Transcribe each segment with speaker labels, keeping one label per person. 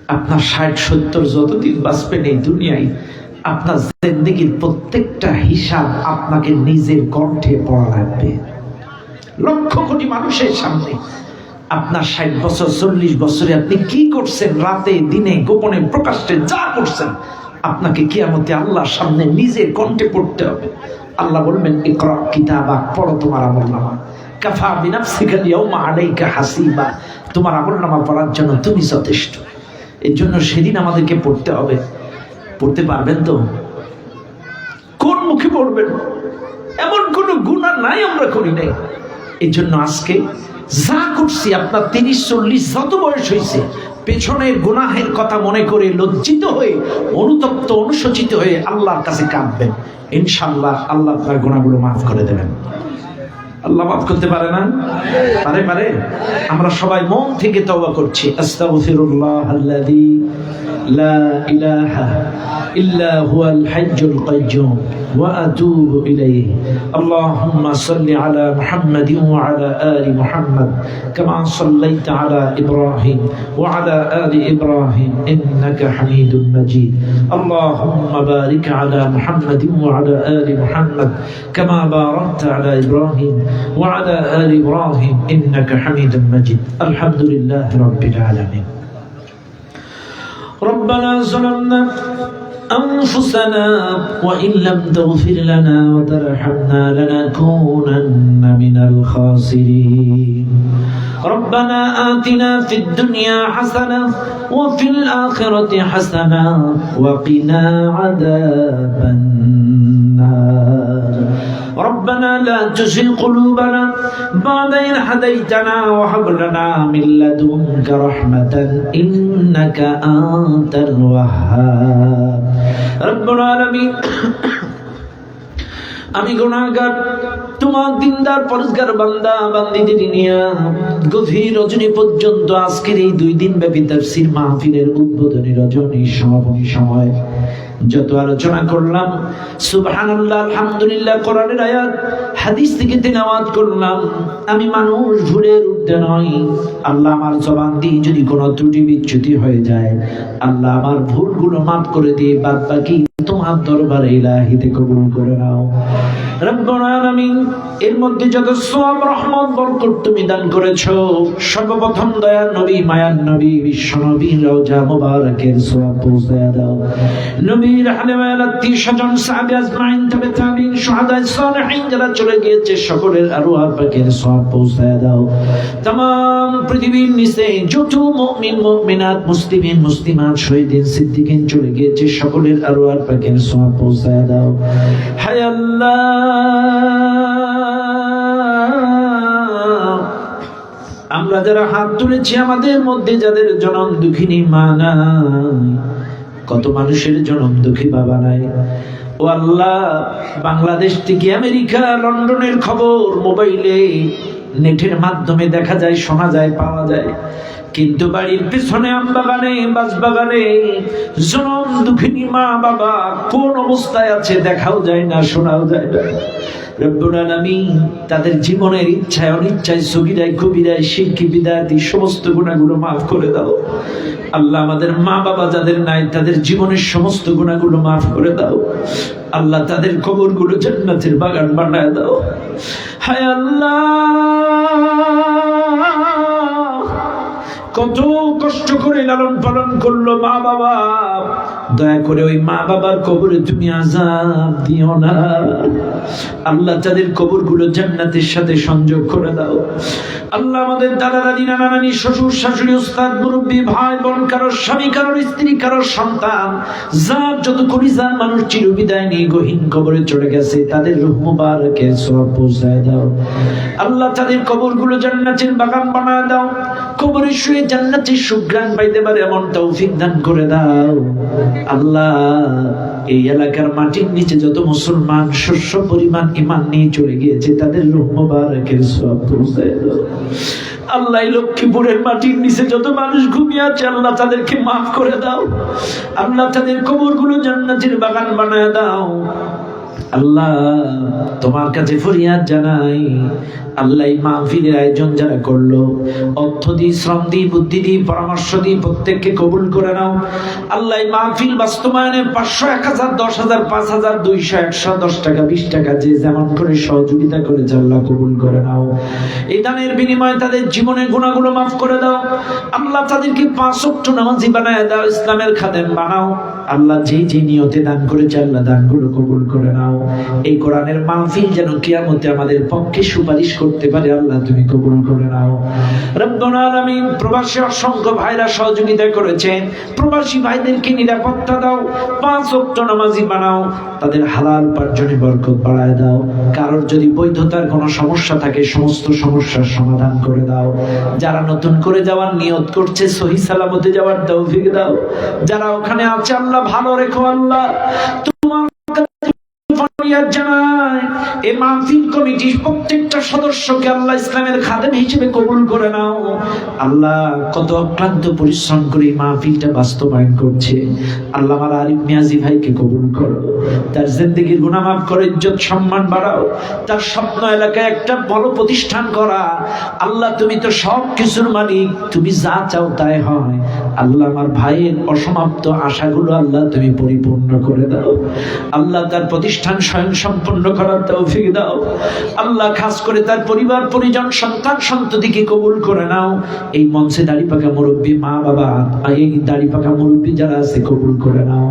Speaker 1: আপনার 60-70 যতদিন বাঁচবেন এই দুনিয়ায়, আপনার জিন্দেগির প্রত্যেকটা হিসাব আপনাকে নিজের কণ্ঠে পড়া লাগবে। লক্ষ কোটি মানুষের সামনে আপনার 60 বছর 40 বছরে আপনি কি করছেন, রাতে দিনে গোপনে প্রকাশ্যে যা করছেন, আপনাকে কিয়ামতে আল্লাহর সামনে নিজের কণ্ঠে পড়তে হবে। আল্লাহ বলবেন, ইকরা কিতাবাক, পড়ো তোমার আমলনামা, কাফা বিনাফসিকা আল-ইয়াওমা আলাইকা হাসিবা, তোমার আমলনামা পড়ার জন্য তুমি যথেষ্ট। এর জন্য সেদিন আমাদেরকে পড়তে হবে। পড়তে পারবেন তো? কোন মুখে পড়বেন? এমন কোন গুনাহ নাই আমরা করি নাই। এই জন্য আজকে যা করছি, আপনার 30-40 যত বয়স হয়েছে, পেছনের গুনাহের কথা মনে করে লজ্জিত হয়ে, অনুতপ্ত অনুশোচিত হয়ে আল্লাহর কাছে কাঁদবেন। ইনশাআল্লাহ আল্লাহ আপনার গুনাহগুলো মাফ করে দেবেন। আল্লাহ মাফ করতে পারে না? পারে। আমরা সবাই মন থেকে তওবা করছি। আস্তাগফিরুল্লাহ আল্লাযী লা ইলাহা ইল্লা হুয়াল হাইয়্যুল কাইয়্যুম ওয়া আতুবু ইলাইহি। আল্লাহুম্মা সাল্লি আলা মুহাম্মাদিন ওয়া আলা আলি মুহাম্মাদ কামা সাল্লাইতা আলা ইব্রাহিম ওয়া আলা আলি ইব্রাহিম ইন্নাকা হামিদুম মাজিদ। আল্লাহুম্মা বারিক আলা মুহাম্মাদিন ওয়া আলা আলি মুহাম্মাদ কামা বারাকতা আলা ইব্রাহিম وعلى آل إبراهيم إنك حميد مجيد. الحمد لله رب العالمين. ربنا ظلمنا أنفسنا وإن لم تغفر لنا وترحمنا لنكونن من الخاسرين. ربنا آتنا في الدنيا حسنة وفي الآخرة حسنة وقنا عذاب النار. ربنا لا تزغ قلوبنا بعد إذ هديتنا وهب لنا من لدنك رحمة إنك أنت الوهاب. رب العالمين আমি গুনাহগার, তোমার দিনদার পরেজগার বান্দা বান্দীদের নিয়ে গভীর রজনী পর্যন্ত আজকের এই 2 দিন ব্যাপী তাফসীর মাহফিলের উদ্বোধনী রজনী সমাপনী সময় যত আলোচনা করলাম, সুবহানাল্লাহ আলহামদুলিল্লাহ, কোরআনের আয়াত হাদিস থেকে তেলাওয়াত করলাম, আমি মানুষ ভুলের ঊর্ধ্বে নই। আল্লাহ আমার জবান দিয়ে যদি কোনো ত্রুটি বিচ্যুতি হয়ে যায়, আল্লাহ আমার ভুলগুলো মাফ করে দিয়ে বাদ বাকি তোমার দরবারে ইলাহিতে কবুল করে নাও। রব্বুল আলামিন, এর মধ্যে যত সওয়াব রহমত বরকত তুমি দান করেছো, সর্বপ্রথম দয়ার নবী মায়ার নবী বিশ্ব নবী রওজা মুবারকের সওয়াব পৌঁছায়া দাও। নবীর আহলে ওয়াল আত্মীয় স্বজন সাহাবী আজমাইন তবে তাবিঈন শুহাদা সালেহিন যারা চলে গিয়েছে সকলের আরওয়াহ পাকের সওয়াব পৌঁছায়া দাও। तमाम পৃথিবীর নিচে যত মুমিন মুমিনাত মুসলিমিন মুসলিমাত শহীদিন সিদ্দিকিন চলে গিয়েছে সকলের আরওয়াহ পাকের সওয়াব পৌঁছায়া দাও। হায় আল্লাহ, আমরা যারা হাত তুলেছি আমাদের মধ্যে যাদের জনম দুঃখিনী মা নাই, কত মানুষের জনম দুঃখী বাবা নাই। ও আল্লাহ, বাংলাদেশ থেকে আমেরিকা লন্ডনের খবর মোবাইলে নেটের মাধ্যমে দেখা যায়, শোনা যায়, পাওয়া যায়, কিন্তু বাড়ির পেছনে আমবাগানে বাঁশবাগানে জনম দুঃখিনী মা বাবা কোন অবস্থায় আছে দেখাও যায় না, শোনাও যায় না। রব্বুল আলামিন, তাদের জীবনের ইচ্ছায় অনিচ্ছায় সগীরায় কবিরায় শিরকি বিদআতি সমস্ত গুনাহগুলো মাফ করে দাও। আল্লাহ, আমাদের মা বাবা যাদের নাই তাদের জীবনের সমস্ত গুনাহগুলো মাফ করে দাও। আল্লাহ, তাদের কবরগুলো জান্নাতের বাগান বানায় দাও। হায় আল্লাহ, কত কষ্ট করে লালন পালন করলো মা বাবা, দয়া করে ওই মা বাবার কবরে তুমি আযাব দিও না। আল্লাহ, তাদের কবরগুলো জান্নাতের সাথে সংযোগ করে দাও। আল্লাহ, আমাদের দাদা দাদি নানা নানি শ্বশুর শাশুড়ি উস্তাদ মুরব্বী ভাই বোন, কারোর স্বামী কারোর স্ত্রী কারোর সন্তান, যার যত কলিজার মানুষ চিরবিদায় নিয়ে গহীন কবরে চলে গেছে, তাদের রূহ মুবারকের সওয়াব পৌঁছায় দাও। আল্লাহ, তাদের কবরগুলো জান্নাতের বাগান বানায় দাও। কবরে শুয়ে জান্নাতের সুঘ্রাণ পাইতে পারে এমন তৌফিক দান করে দাও। আল্লাহ, এই এলাকার মাটির নিচে যত মুসলমান শস্য পরিমাণ ঈমান নিয়ে চলে গিয়েছে তাদের রূহ মুবারকের সওয়াব পৌঁছায় দাও। আল্লাহ, লক্ষ্মীপুরের মাটির নিচে যত মানুষ ঘুমিয়ে আছে আল্লাহ তাদেরকে মাফ করে দাও। আল্লাহ, তাদের কবরগুলো জান্নাতের বাগান বানায় দাও। আল্লাহ, তোমার কাছে ফরিয়াদ জানাই, আল্লাহ এই মাহফিলের আয়োজন যারা করলো, অর্থ দিয়ে, শ্রম দিয়ে, বুদ্ধি দিয়ে, পরামর্শ দিয়ে প্রত্যেককে কবুল করে নাও। আল্লাহ এই মাহফিল বাস্তবায়নে 500, 1000, 10,000, 5,000, 200, 100, 10 টাকা, 20 টাকা যে যেমন করে সহযোগিতা করেছে আল্লাহ কবুল করে নাও। এই দানের বিনিময়ে তাদের জীবনের গুনাহগুলো মাফ করে দাও। আল্লাহ তাদেরকে 5 ওয়াক্ত নামাজি বানায় দাও, ইসলামের খাদেম বানাও। আল্লাহ যে নিয়তে দান করেছে আল্লাহ দানগুলো কবুল করে নাও। এই কোরআনের মাহফিল যেন কিয়ামতে আমাদের পক্ষে সুপারিশ করতে পারে আল্লাহ তুমি কবুল করে নাও। রব্বুল আলামিন, প্রবাসী অসংখ্য ভাইরা সহযোগিতা করেছেন, প্রবাসী ভাইদেরকে নিরাপত্তা দাও, 5 ওয়াক্ত নামাজি বানাও, তাদের হালাল উপার্জনে বরকত বাড়ায় দাও। কারোর যদি বৈধতার কোনো সমস্যা থাকে সমস্ত সমস্যার সমাধান করে দাও। যারা নতুন করে যাওয়ার নিয়ত করছে সহি সালামতে যাওয়ার তৌফিক দাও। যারা ওখানে আছে আল্লাহ ভালো রেখো। আল্লাহ তোমার এই মাহফিল কমিটির প্রত্যেকটা সদস্যকে আল্লাহ ইসলামের খাদেম হিসেবে কবুল করে নাও। আল্লাহ কত অক্লান্ত পরিশ্রম করে এই মাহফিলটা বাস্তবায়ন করছে। আল্লাহ আমার আরিফ নিয়াজি ভাইকে কবুল করো, তার জিন্দেগির গুনাহ মাফ করো, ইজ্জত সম্মান বাড়াও। তার স্বপ্ন এলাকায় একটা বড় প্রতিষ্ঠান করা। আল্লাহ তুমি তো সব কিছুর মালিক, তুমি যা চাও তাই হয়। আল্লাহ আমার ভাইয়ের অসমাপ্ত আশাগুলো আল্লাহ তুমি পরিপূর্ণ করে দাও। আল্লাহ তার প্রতিষ্ঠান স্বয়ং সম্পূর্ণ করার তৌফিক দাও। আল্লাহ খাস করে তার পরিবার পরিজন সন্তান সন্ততিকে কবুল করে নাও। এই মঞ্চে দাড়ি পাকা মুরব্বী মা বাবা, এই দাড়ি পাকা মুরব্বী যারা আছে কবুল করে নাও।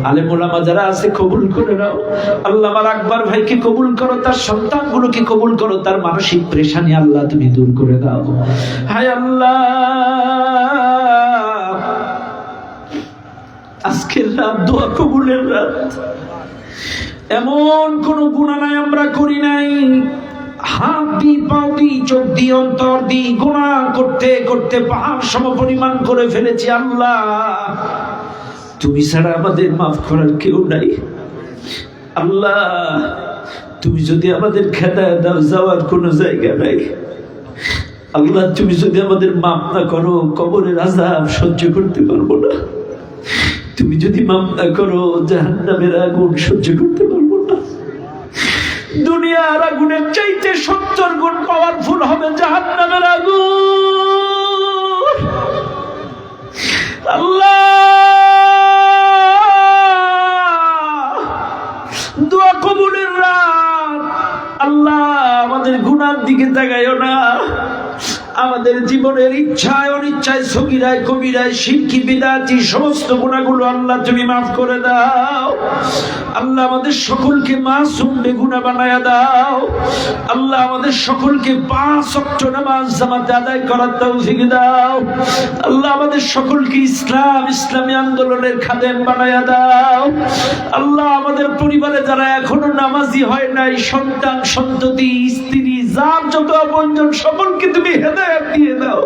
Speaker 1: আলেম ওলামা যারা আছে কবুল করে নাও। আল্লাহ আমার আকবর ভাইকে কবুল করো, তার সন্তানগুলোকে কবুল করো, তার মানসিক পেরেশানি আল্লাহ তুমি দূর করে দাও। হায় আল্লাহ, আজকের রাত দোয়া কবুলের রাত। এমন কোন গুনাহ নাই আমরা করি নাই। হাত দি, পাও দি, চোখ দি, অন্তর দি গুনাহ করতে করতে পাহাড় সম পরিমাণ করে ফেলেছি। আল্লাহ তুমি ছাড়া আমাদের মাফ করার কেউ নাই। আল্লাহ তুমি যদি আমাদের খেদায় দাও, যাওয়ার কোনো জায়গা নাই। আল্লাহ তুমি যদি আমাদের মাফ না করো, কবরের আযাব সহ্য করতে পারবো না। তুমি যদি মাফ না করো, জাহান্নামের আগুন সহ্য করতে পারবো না। দুনিয়ার আগুনের চাইতে 70 গুণ পাওয়ারফুল হবে জাহান্নামের আগুন। আল্লাহ দোয়া কবুলের রাত। আল্লাহ আমাদের গুনার দিকে তাকাইও না। আমাদের জীবনের ইচ্ছায় অনিচ্ছায় সগীরায় কবিরায় শিরকি বিদআতি সমস্ত গুনাহগুলো আল্লাহ তুমি মাফ করে দাও। আল্লাহ আমাদের সকলকে মাসুম বেগুনাহ বানায়া দাও। আল্লাহ আমাদের সকলকে 5 ওয়াক্ত নামাজ জামাতে আদায় করার তৌফিক দাও। আল্লাহ আমাদের সকলকে ইসলামী আন্দোলনের খাদেম বানায়া দাও। আল্লাহ আমাদের পরিবারে যারা এখনো নামাজি হয় নাই, সন্তান সন্ততি স্ত্রী যার যত আপনজন সকলকে তুমি হেদায়েত দিয়ে দাও।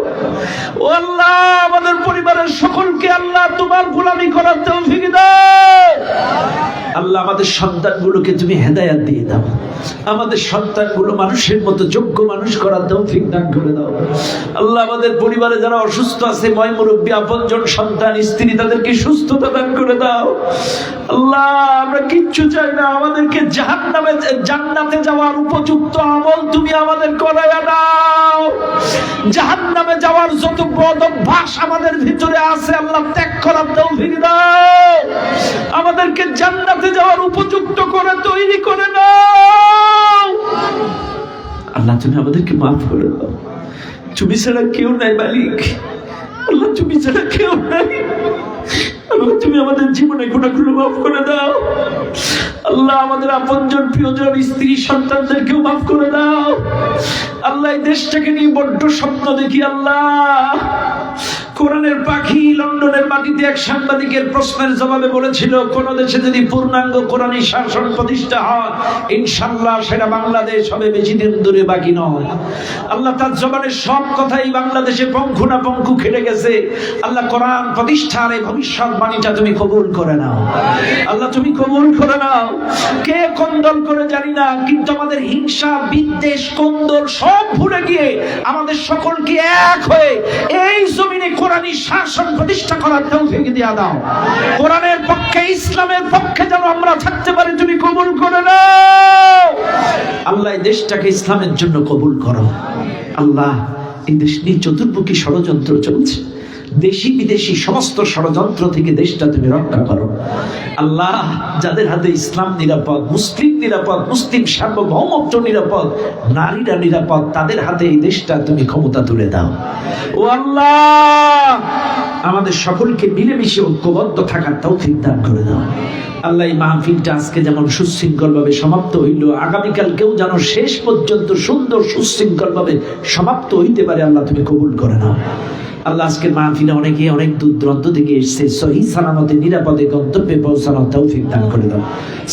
Speaker 1: ও আল্লাহ আমাদের পরিবারের সকলকে আল্লাহ তোমার গোলামি করার তৌফিক দাও। আল্লাহ আমাদের সন্তানগুলোকে তুমি হেদায়েত দিয়ে দাও। আমাদের সন্তানগুলো মানুষের মতো যোগ্য মানুষ করার তৌফিক দান করে দাও। আল্লাহ আমাদের পরিবারে যারা অসুস্থ আছে, ময় মুরব্বী, আপনজন, সন্তান, স্ত্রী, তাদেরকে সুস্থতা দান করে দাও। আল্লাহ আমরা কিচ্ছু চাই না, আমাদেরকে জান্নাতে যাওয়ার উপযুক্ত আমল তুমি আমাদের করায়া দাও। জাহান্নামে যাওয়ার যত বদ অভ্যাস আমাদের ভিতরে আছে আল্লাহ ত্যাগ করার তৌফিক দাও। আমাদেরকে জান্নাতে যাওয়ার উপযুক্ত করে তৈরি করে দাও। আল্লাহ তুমি আমাদেরকে মাফ করে দাও। তুমি ছাড়া কেউ নাই মালিক। আল্লাহ তুমি ছাড়া কেউ নাই। আল্লাহ তুমি আমাদের জীবনে গুনাহগুলো মাফ করে দাও। আল্লাহ আমাদের আপনজন প্রিয়জন স্ত্রী সন্তানদেরকেও মাফ করে দাও। আল্লাহ এই দেশটাকে নিয়ে বড্ড স্বপ্ন দেখি। আল্লাহ কোরআনের পাখি লন্ডনের মাটিতে এক সাংবাদিকের প্রশ্নের জবাবে বলেছিল, কোন দেশে যদি পূর্ণাঙ্গ কোরআনী শাসন প্রতিষ্ঠা হয় ইনশাআল্লাহ সেটা বাংলাদেশ হবে, বেশি দিন দূরে বাকি নয়। আল্লাহ তার জবানের সব কথাই বাংলাদেশে পঙ্খু না পঙ্খু খেটে গেছে। আল্লাহ কোরআন প্রতিষ্ঠার এই ভবিষ্যৎবাণীটা তুমি কবুল করে নাও। আল্লাহ তুমি কবুল করে নাও। কে কোন দল করে জানি না, কিন্তু আমাদের হিংসা বিদ্বেষ কোন্দল সব ভুলে গিয়ে আমাদের সকলকে এক হয়ে এই জমিনে কোরআনী শাসন প্রতিষ্ঠা করার তৌফিক দিয়া দাও। কোরআনের পক্ষে, ইসলামের পক্ষে যেন আমরা থাকতে পারি, তুমি কবুল করে নাও। আল্লাহ এই দেশটাকে ইসলামের জন্য কবুল করো। আল্লাহ এই দেশ নিয়ে চতুর্মুখী ষড়যন্ত্র চলছে, দেশি বিদেশি সমস্ত ষড়যন্ত্র থেকে দেশটা তুমি রক্ষা করো। আল্লাহ যাদের হাতে ইসলাম নিরাপদ, মুসলিম নিরাপদ, মুসলিম সার্বভৌমত্ব নিরাপদ, নারীরা নিরাপদ, তাদের হাতে এই দেশটা তুমি ক্ষমতা তুলে দাও। ও আল্লাহ আমাদের সকলকে মিলেমিশে ঐক্যবদ্ধ থাকার তৌফিক দান করে দাও। আল্লাহ এই মাহফিলটা আজকে যেমন সুশৃঙ্খল ভাবে সমাপ্ত হইল, আগামীকালকেও যেন শেষ পর্যন্ত সুন্দর সুশৃঙ্খল ভাবে সমাপ্ত হইতে পারে, আল্লাহ তুমি কবুল করে নাও। আল্লাহ আজকের মাহফিলে অনেকে অনেক দূর দূরান্ত থেকে এসেছে, সহি সালামতে নিরাপদে গন্তব্যে পৌঁছানোর তৌফিক দান করে দাও।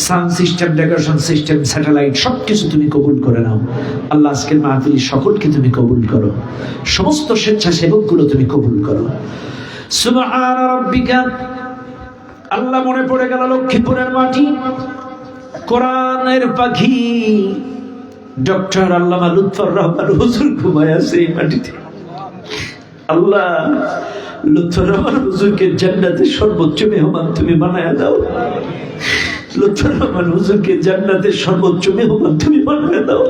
Speaker 1: Sound system, decoration system, satellite সবকিছু তুমি কবুল করে নাও। আল্লাহ আজকের মাহফিলে সকলকে তুমি কবুল করো, সমস্ত স্বেচ্ছাসেবকগুলো তুমি কবুল করো। সুবহান রাব্বিকা। আল্লাহ মনে পড়ে গেল লক্ষ্মীপুরের মাটি, কোরআনের পাখি ডক্টর আল্লামা লুৎফর রহমান হুজুর ঘুমায় আছে এই মাটিতে। আল্লাহ লুৎফর রহমান হুজুরকে জান্নাতের সর্বোচ্চ মেহমান তুমি বানায় দাও। লুৎফর রহমান হুজুরকে জান্নাতের সর্বোচ্চ মেহমান তুমি বানায় দাও।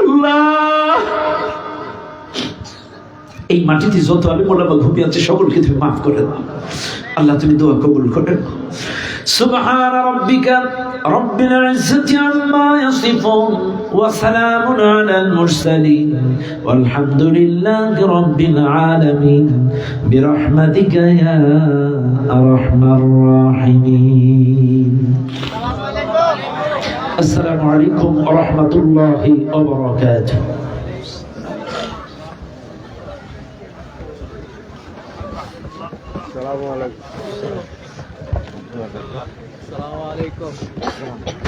Speaker 1: আল্লাহ এই মাটিতে যত আলেম ওলামা ঘুমিয়ে আছে সকলকে তুমি মাফ করে দাও। আল্লাহ তুমি দোয়া কবুল করেন। সুবহান রাব্বিকা রাব্বিল ইজ্জাতি আম্মা ইয়াসিফুন ওয়া সালামুন আলাল মুরসালিন ওয়ালহামদুলিল্লাহি রাব্বিল আলামিন বিরহমাতিকা ইয়া আরহামার রাহিমিন। আসসালামু আলাইকুম ওয়া রাহমাতুল্লাহি ওয়া বারাকাতুহু।
Speaker 2: Assalamualaikum.